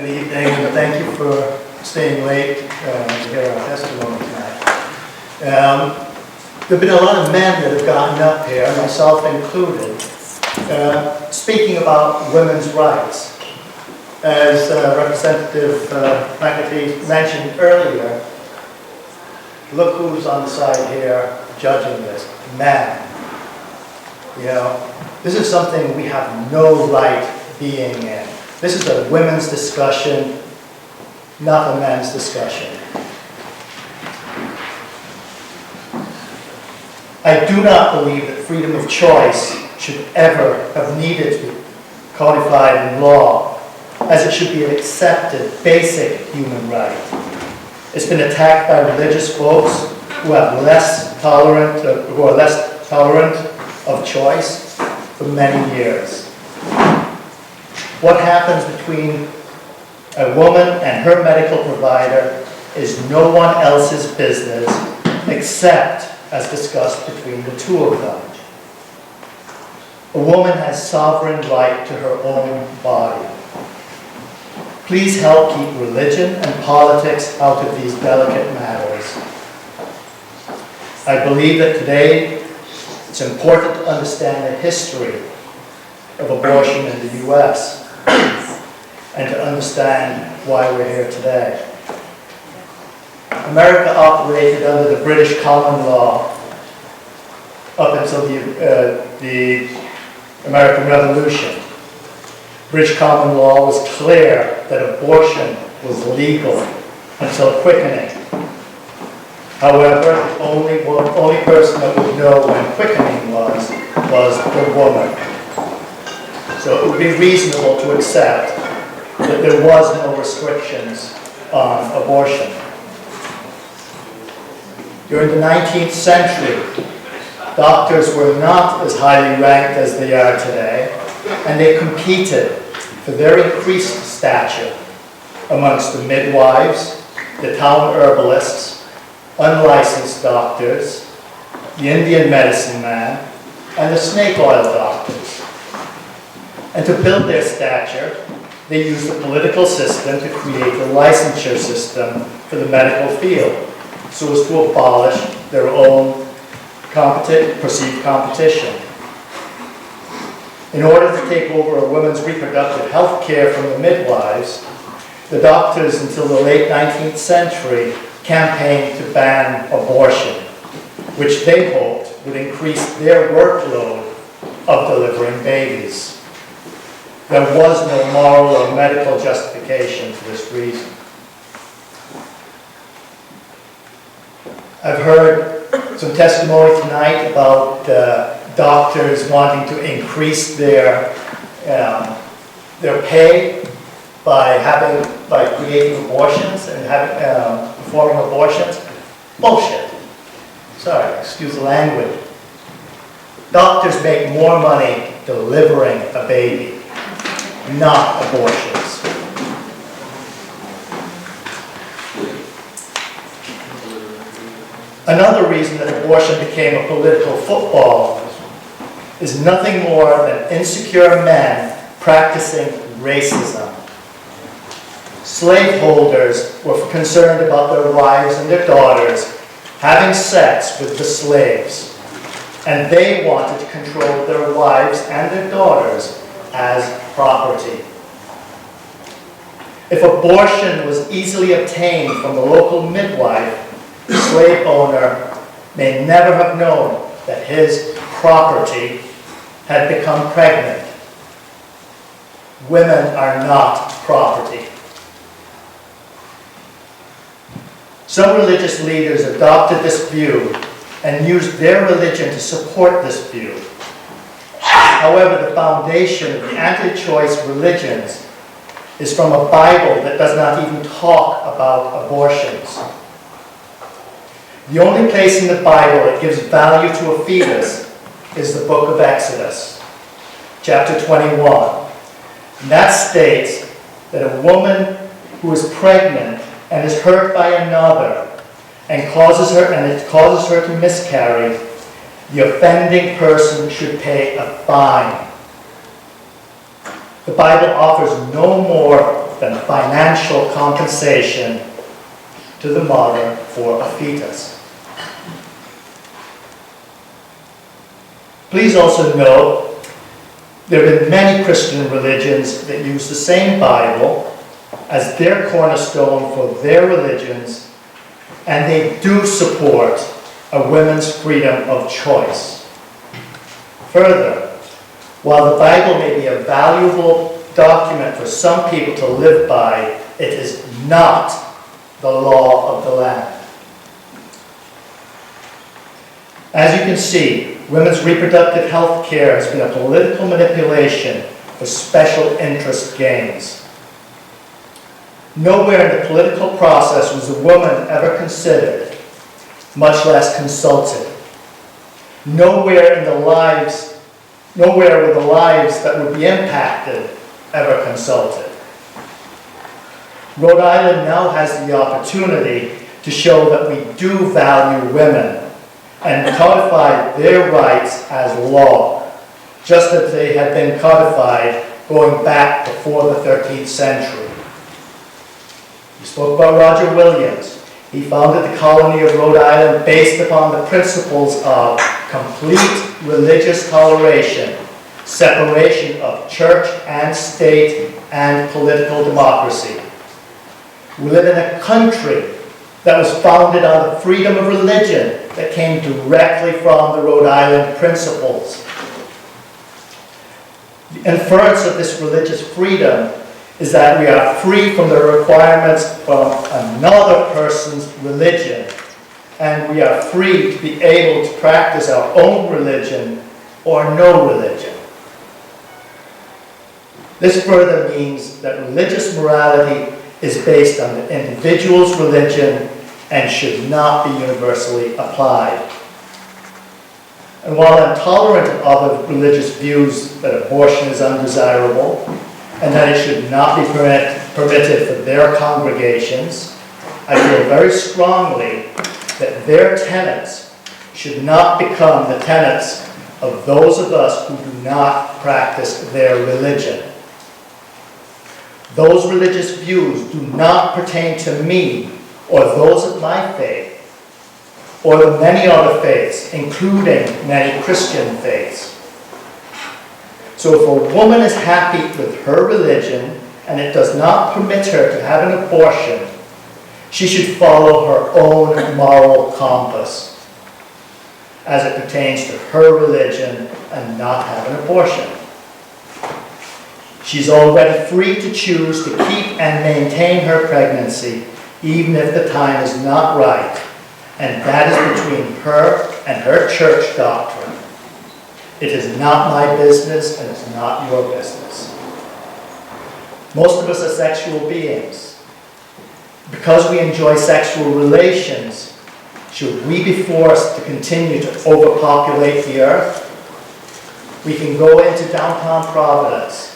Good evening, and thank you for staying late to hear our testimony tonight. There have been a lot of men that have gotten up here, myself included, speaking about women's rights. As Representative McAtee mentioned earlier, look who's on the side here judging this, men. You know, this is something we have no right being in. This is a women's discussion, not a men's discussion. I do not believe that freedom of choice should ever have needed to be codified in law, as it should be an accepted, basic human right. It's been attacked by religious folks who are less tolerant of choice for many years. What happens between a woman and her medical provider is no one else's business except as discussed between the two of them. A woman has sovereign right to her own body. Please help keep religion and politics out of these delicate matters. I believe that today it's important to understand the history of abortion in the U.S. and to understand why we're here today. America operated under the British common law up until the American Revolution. British common law was clear that abortion was legal until quickening. However, the only person that would know when quickening was the woman. So it would be reasonable to accept that there was no restrictions on abortion. During the 19th century, doctors were not as highly ranked as they are today, and they competed for their increased stature amongst the midwives, the town herbalists, unlicensed doctors, the Indian medicine man, and the snake oil doctors. And to build their stature, they used the political system to create a licensure system for the medical field, so as to abolish their own perceived competition. In order to take over a woman's reproductive health care from the midwives, the doctors until the late 19th century campaigned to ban abortion, which they hoped would increase their workload of delivering babies. There was no moral or medical justification for this reason. I've heard some testimony tonight about doctors wanting to increase their pay by creating abortions and performing abortions. Bullshit. Sorry, excuse the language. Doctors make more money delivering a baby, not abortions. Another reason that abortion became a political football is nothing more than insecure men practicing racism. Slaveholders were concerned about their wives and their daughters having sex with the slaves, and they wanted to control their wives and their daughters as property. If abortion was easily obtained from the local midwife, the slave owner may never have known that his property had become pregnant. Women are not property. Some religious leaders adopted this view and used their religion to support this view. However, the foundation of the anti-choice religions is from a Bible that does not even talk about abortions. The only place in the Bible that gives value to a fetus is the book of Exodus, chapter 21. And that states that a woman who is pregnant and is hurt by another and it causes her to miscarry, the offending person should pay a fine. The Bible offers no more than financial compensation to the mother for a fetus. Please also note, there have been many Christian religions that use the same Bible as their cornerstone for their religions, and they do support a woman's freedom of choice. Further, while the Bible may be a valuable document for some people to live by, it is not the law of the land. As you can see, women's reproductive health care has been a political manipulation for special interest gains. Nowhere in the political process was a woman ever considered, much less consulted. Nowhere were the lives that would be impacted ever consulted. Rhode Island now has the opportunity to show that we do value women and codify their rights as law, just as they had been codified going back before the 13th century. We spoke about Roger Williams. He founded the colony of Rhode Island based upon the principles of complete religious toleration, separation of church and state, and political democracy. We live in a country that was founded on the freedom of religion that came directly from the Rhode Island principles. The inference of this religious freedom is that we are free from the requirements from another person's religion, and we are free to be able to practice our own religion or no religion. This further means that religious morality is based on the individual's religion and should not be universally applied. And while I'm tolerant of other religious views that abortion is undesirable and that it should not be permitted for their congregations, I feel very strongly that their tenets should not become the tenets of those of us who do not practice their religion. Those religious views do not pertain to me or those of my faith or the many other faiths, including many Christian faiths. So if a woman is happy with her religion and it does not permit her to have an abortion, she should follow her own moral compass as it pertains to her religion and not have an abortion. She's already free to choose to keep and maintain her pregnancy, even if the time is not right, and that is between her and her church doctrine. It is not my business, and it's not your business. Most of us are sexual beings. Because we enjoy sexual relations, should we be forced to continue to overpopulate the earth? We can go into downtown Providence.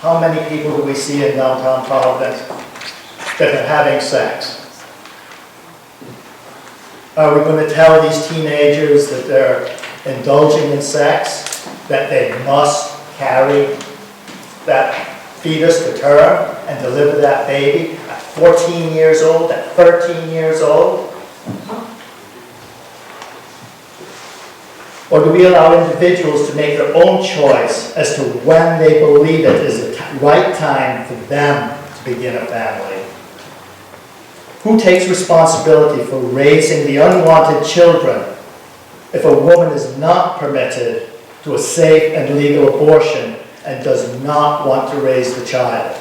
How many people do we see in downtown Providence that are having sex? Are we going to tell these teenagers that they're indulging in sex, that they must carry that fetus to term and deliver that baby at 14 years old, at 13 years old? Or do we allow individuals to make their own choice as to when they believe it is the right time for them to begin a family? Who takes responsibility for raising the unwanted children if a woman is not permitted to a safe and legal abortion and does not want to raise the child?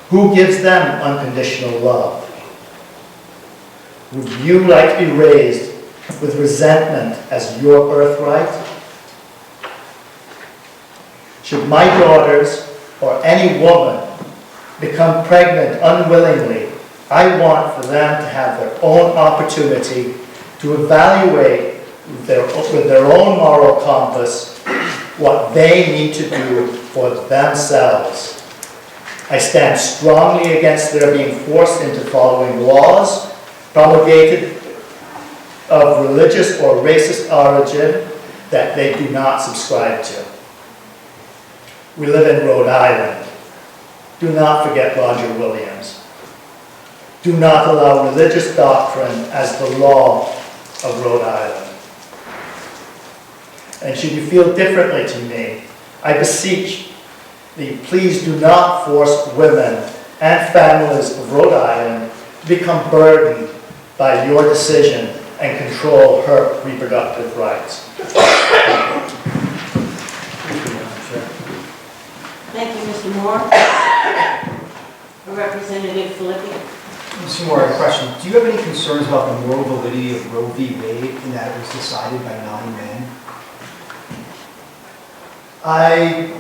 Who gives them unconditional love? Would you like to be raised with resentment as your birthright? Should my daughters or any woman become pregnant unwillingly, I want for them to have their own opportunity to evaluate with their own moral compass what they need to do for themselves. I stand strongly against their being forced into following laws promulgated of religious or racist origin that they do not subscribe to. We live in Rhode Island. Do not forget Roger Williams. Do not allow religious doctrine as the law of Rhode Island. And should you feel differently to me, I beseech thee, please do not force women and families of Rhode Island to become burdened by your decision and control her reproductive rights. Thank you, Mr. Moore. Representative Filippi. Mr. Moore, I have a question. Do you have any concerns about the moral validity of Roe v. Wade in that it was decided by 9 men? I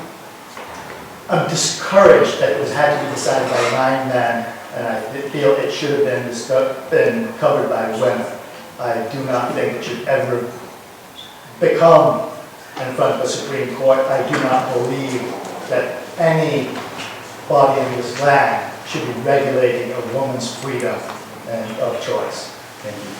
am discouraged that it had to be decided by 9 men, and I feel it should have been covered by women. I do not think it should ever become in front of the Supreme Court. I do not believe that any body in this land should be regulating a woman's freedom and of choice. Thank you.